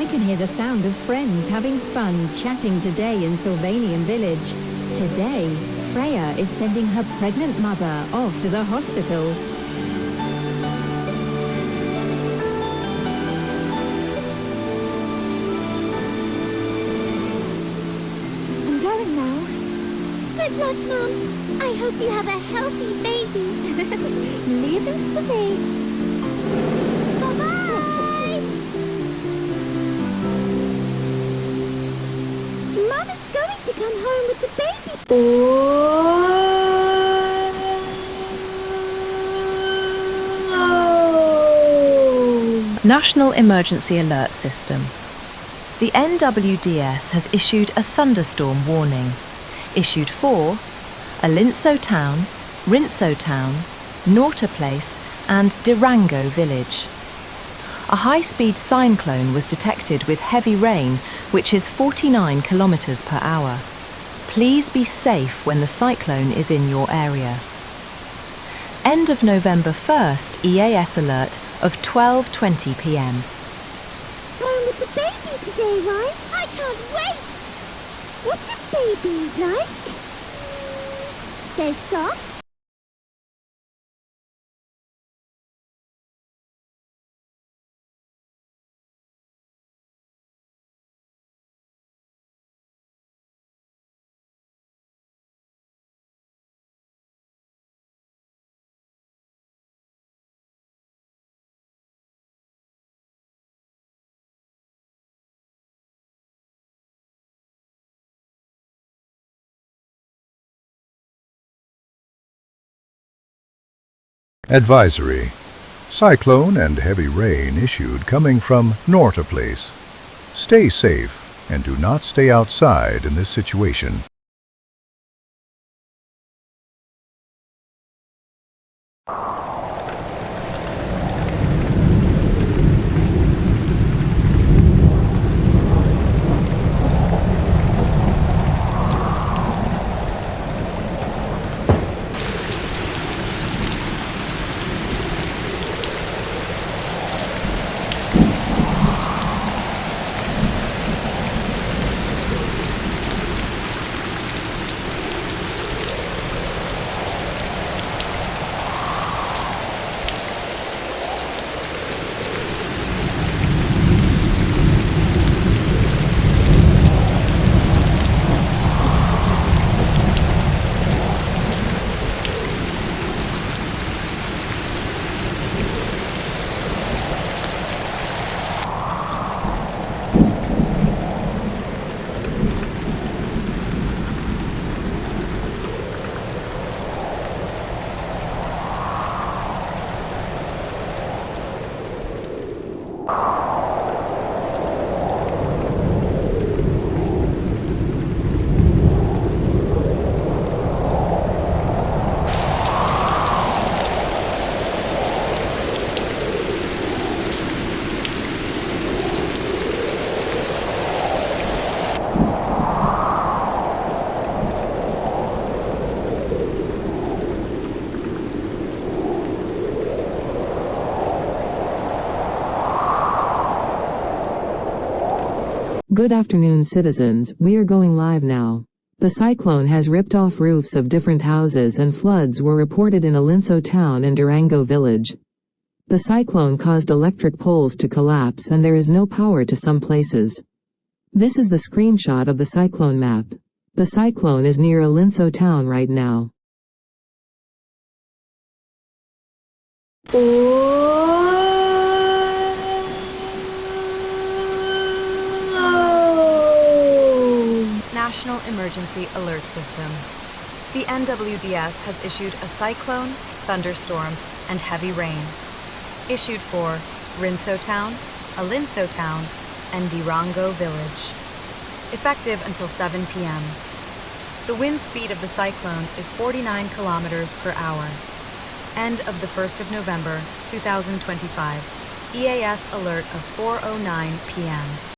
I can hear the sound of friends having fun chatting today in Sylvanian village. Today, Freya is sending her pregnant mother off to the hospital. I'm going now. Good luck, Mum. I hope you have a healthy baby. Leave it to me. Bye-bye! Mum is going to come home with the baby. National Emergency Alert System. The NWDS has issued a thunderstorm warning. Issued for Alinso Town, Rinso Town, Norta Place and Durango Village. A high-speed cyclone was detected with heavy rain, which is 49 kilometers per hour. Please be safe when the cyclone is in your area. End of November 1st EAS alert of 12:20 p.m. Home with the baby today, right? I can't wait! What's a baby's like? They're soft? Advisory. Cyclone and heavy rain issued coming from Norta Place. Stay safe and do not stay outside in this situation. Good afternoon, citizens. We are going live now. The cyclone has ripped off roofs of different houses and floods were reported in Alinso Town and Durango Village. The cyclone caused electric poles to collapse and there is no power to some places. This is the screenshot of the cyclone map. The cyclone is near Alinso Town right now. National Emergency Alert System. The NWDS has issued a cyclone, thunderstorm, and heavy rain. Issued for Rinso Town, Alinso Town, and Durango Village. Effective until 7 p.m. The wind speed of the cyclone is 49 kilometers per hour. End of the 1st of November, 2025. EAS alert of 4:09 p.m.